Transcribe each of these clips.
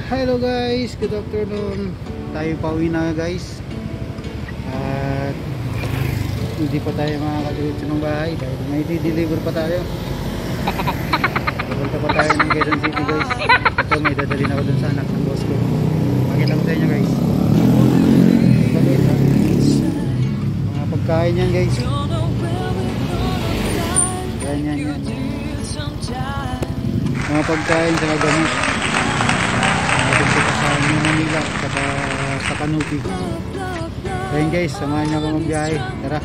Hello guys, good afternoon. Tayo pauwi na guys. At hindi pa tayo makakadiretso ng bahay dahil may deliver pa tayo. Pupunta pa tayo ng Quezon City guys. Ito may dadalhin ako dun sa anak ng boss ko. Makita ko sa inyo guys. Ito guys ha. Mga pagkain yan guys. Ganyan yan. Mga pagkain sa gamit. Sa Manila sa Kanupi. Ayun guys, samahan niyo ako magbiyahe. Tara.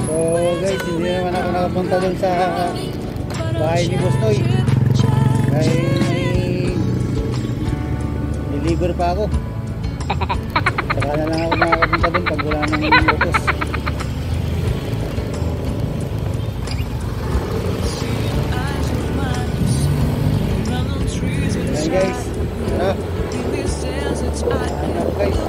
So guys, hindi naman ako nakapunta dun sa bahay ni Boss Noy dahil may deliver pa ako. Saka na lang ako makakapunta dun pag wala nang utos. Ayan guys, tara. Ayan ako guys.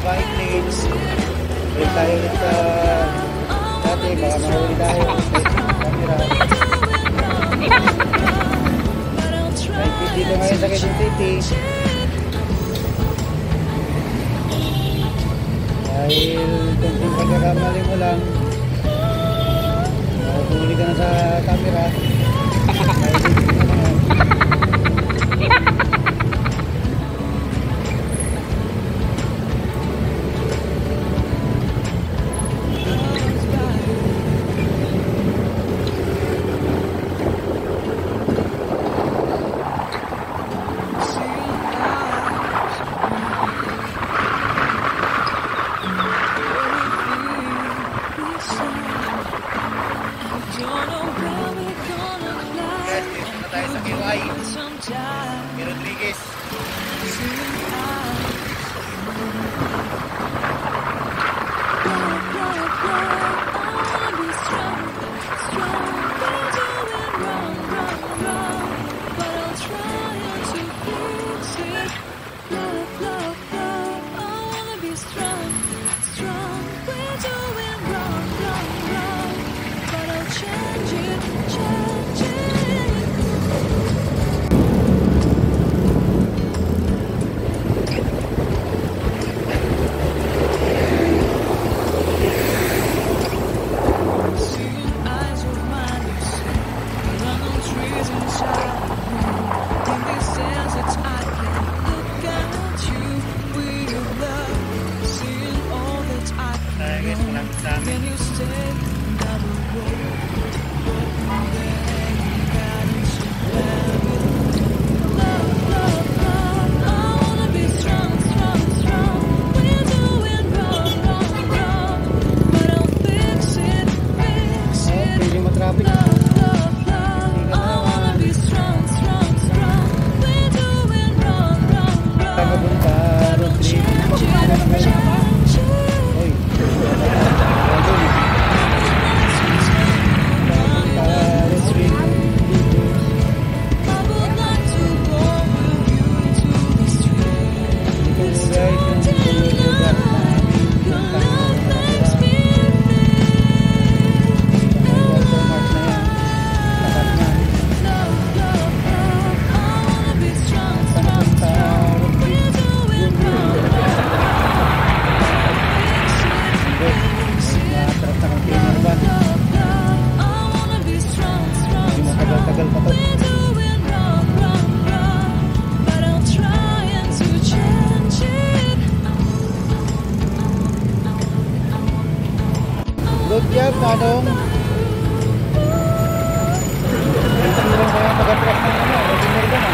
Bike lanes. Balik tayo ulit sa dati, baka mahuli tayo camera. Bike dito ngayon sa Quezon City dahil kung pagkakamali mo lang mahuli ka na sa camera. Dahil dito na naman tayo sa KY Rodriguez. masyadong hindi lang kaya mag-atras ng ano, ordinary ka na.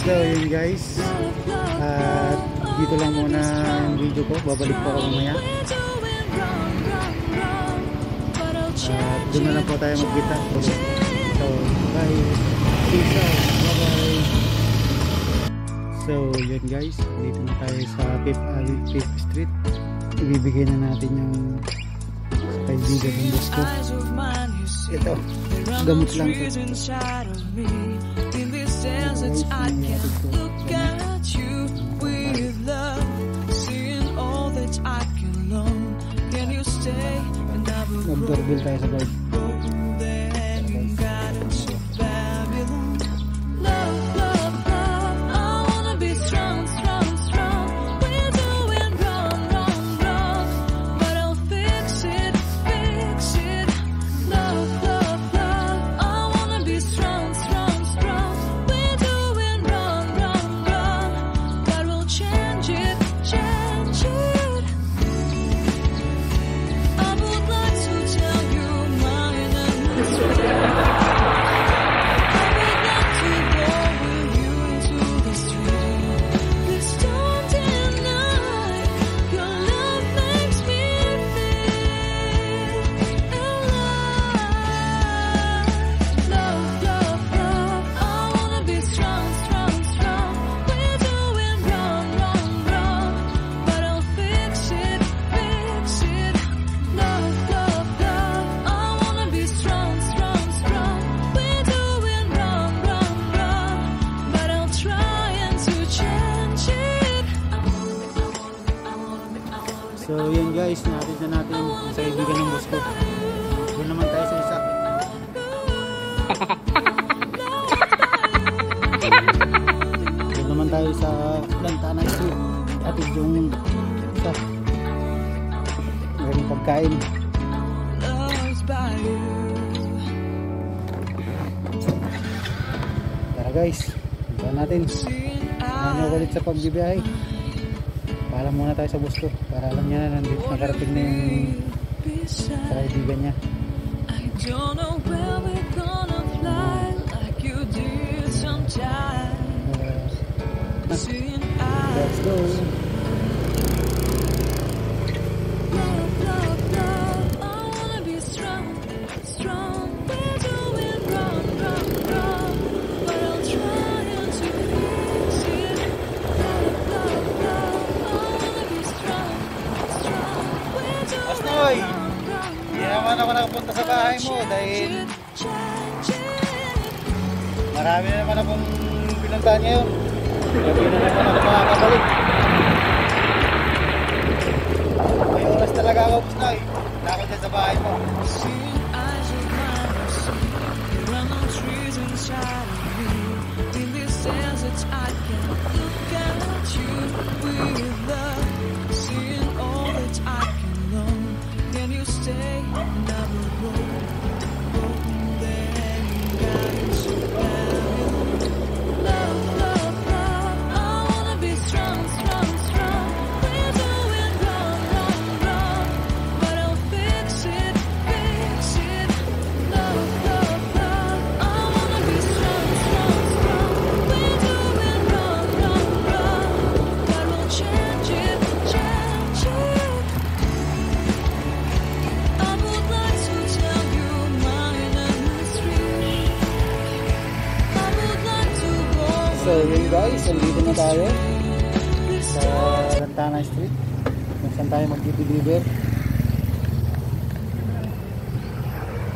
So yun guys, at dito lang muna yung video ko, babalik pa ako mamaya. At doon na lang po tayo magkita. So bye, peace out, bye bye. So yun guys, dito na tayo sa 5th Street. Ibibigay na natin yung kaibigan ng gusto. Ito, gamot lang po. That I can look at you with love, seeing all that I can learn. Can you stay and I will grow there in gardens of Babylon. Love, love, love, I wanna be strong, strong, strong. We're doing wrong, wrong, wrong, but I'll fix it, fix it. Love, love, love, I wanna be strong, strong, strong. So yun guys, natin na natin sa kaibigan ng boss ko. Doon naman tayo sa isa. Doon naman tayo sa Lantana Street. Atid yung isa. Galing pagkain. Tara guys, punta natin. Ano ulit sa pagbibiyahe. Paalam muna tayo sa boss ko para alam niya na nandito, nakarating na yung kaibigan niya. Let's go. Hoy, hindi naman ako nakapunta sa bahay mo dahil marami na naman akong pinuntahan ngayon. Gabi na naman ako makakabalik. May oras talaga ako, Pusnoy. Wala ako dyan sa bahay mo. Stay and I will go there and guide you back. Love, love, love, I wanna be strong, strong, strong. We're doing wrong, wrong, wrong, but I'll fix it, fix it. Love, love, love, I wanna be strong, strong, strong. We're doing wrong, wrong, wrong, but we'll change it, change it. So yun guys, nandito na tayo sa Lantana Street kung saan tayo mag-deliver.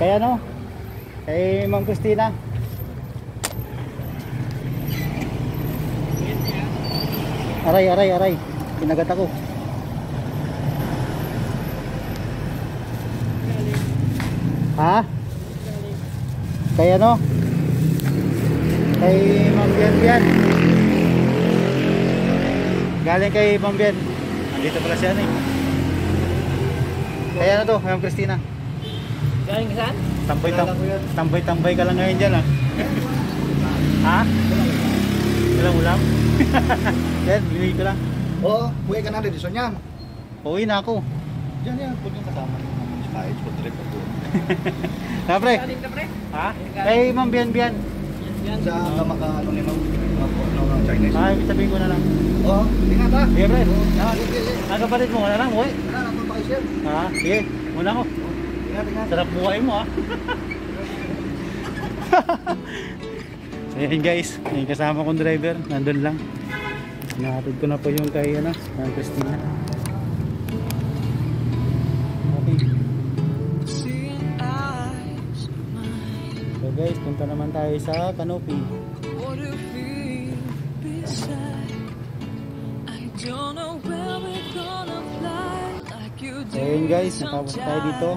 Kaya no? Kay Ma'am Christina. Aray. Kinagat ako. Ha? Kaya no? Kay Ma'am Bian. Galing kay Ma'am Bian. Andito pala siya eh. Kaya na to, Ma'am Christina. Galing ka saan? Tambay ka lang ngayon dyan ah. Ha? Walang ulam? Yan, binigay ko lang. Oo, buhay ka na rin. Dito yan. Uwi na ako. Diyan yan. Kung yung kasama ng kahit ko direct ako. Kapre? Galing ka pre? Ha? Kay Ma'am Bian. Yan. Sa kamaka ano ni Ma'am ng Chinese. Ay, sabihin ko na lang. Oo, tingnan ta. Sige, pre. Sige. Ang kapatid mo, wala lang, uwi. Wala na akong pakisip. Ha? Sige, muna ako. Tingnan. Sarap buhay mo ah. So yun guys, yung kasama kong driver, nandun lang. Nahatid ko na po yung kay Ma'am Christina. Okay. Seeing eyes of mine. So guys, punta naman tayo sa Canopy. What if we beside? I don't know where we're gonna fly like you So yun did guys, natapos tayo dito.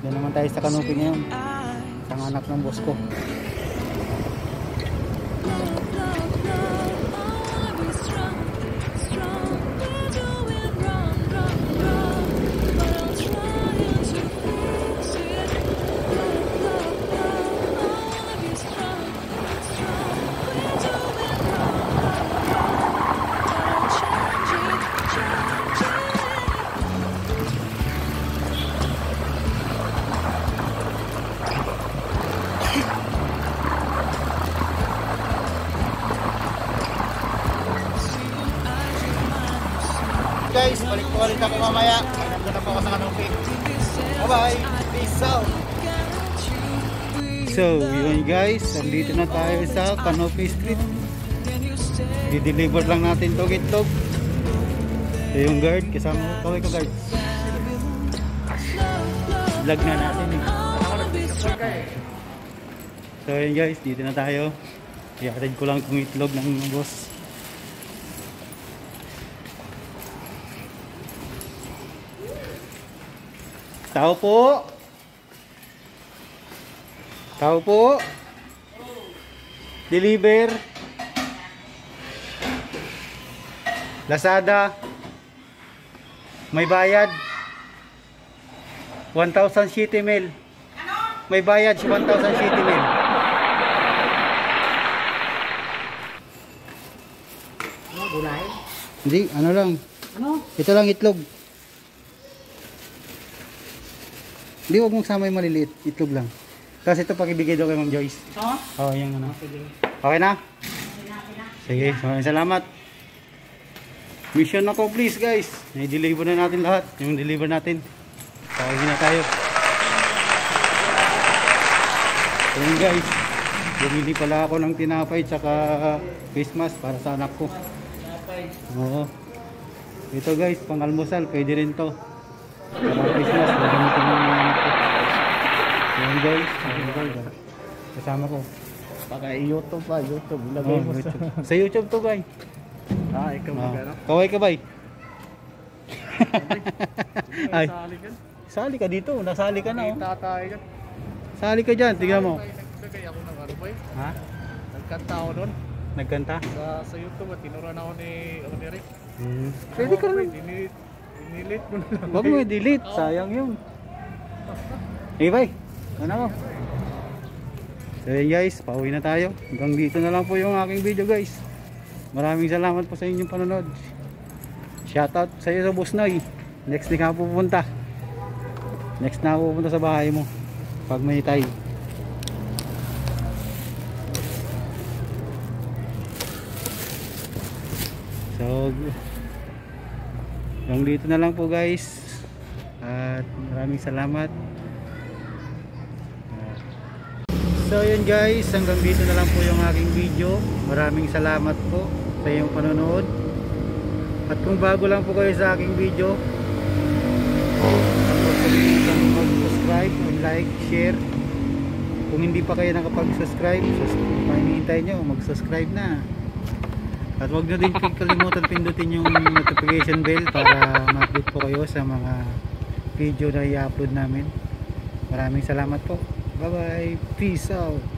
Doon naman tayo sa Canopy ngayon. eyes. Ang anak ng boss ko. Love, love, love. I wanna be strong, strong. We're doing wrong, wrong, wrong. But I'm trying to fix it. Love, love, love. I wanna be strong, strong. We're doing wrong, wrong, wrong. But I'm changing, changing. Guys, balik po ulit ako mamaya. Nandun na po ako sa Canopy. Bye-bye. Peace out. So yun guys, nandito na tayo sa Canopy Street. Di-deliver lang natin tong itlog. So yung guard, kasama ko. Kaway ka guard. Vlog na natin eh. So yun guys, dito na tayo. I-attend ko lang itong itlog ng boss. Tao po. Tao po. Deliver. Lazada. May bayad. 1,000 city mail. May bayad 1,000 city mail. Gulay? Hindi, ano lang. Ano? Ito lang itlog. Hindi, huwag mong sama yung maliliit. Itlog lang. Tapos ito pakibigay daw kay Ma'am Joyce. Oo? Oo, yung ano. Okay na? Sige, maraming salamat. Mission ako please guys. I-deliver na natin lahat. Yung deliver natin. Tawagin na tayo. Ayun guys. Bumili pala ako ng tinapay tsaka Christmas para sa anak ko. Oo. Ito guys, pang almusal. Pwede rin to. Para Christmas. Magamitin mo ng anak ko. Ayun guys. Ayun guys. Kasama ko. Baka YouTube pa, YouTube. Ilagay mo sa... YouTube. Sa YouTube to guys. Ikaw magano? Kaway ka bay. Ay, Sali ka? sali ka dito. Nasali ka na oh. Tatay ka. Sali ka dyan. Tingnan mo. Nagbigay ako ng ano ba eh? Ha? Nagkanta ako doon. Nagkanta? Sa YouTube at tinuruan ako ni Rick. Pwede ka rin. Dinilit mo na lang. Huwag mo i-delete. Sayang yun. Hey bay. Ano mo? So yun guys. Pauwi na tayo. Hanggang dito na lang po yung aking video guys. Maraming salamat po sa inyong panonood. Shoutout sa iyo sa Boss Noy. Next na ka pupunta. Next na ako pupunta sa bahay mo. Pag may tay. So hanggang dito na lang po guys. At maraming salamat. So yun guys, hanggang dito na lang po yung aking video. Maraming salamat po sa iyong panonood. At kung bago lang po kayo sa aking video, huwag kalimutan mag-subscribe subscribe and like, share. Kung hindi pa kayo nakapag-subscribe, hinihintay nyo, mag-subscribe na. At huwag nyo din kalimutan pindutin yung notification bell para ma-update po kayo sa mga video na i-upload namin. Maraming salamat po. Bye bye. Peace out.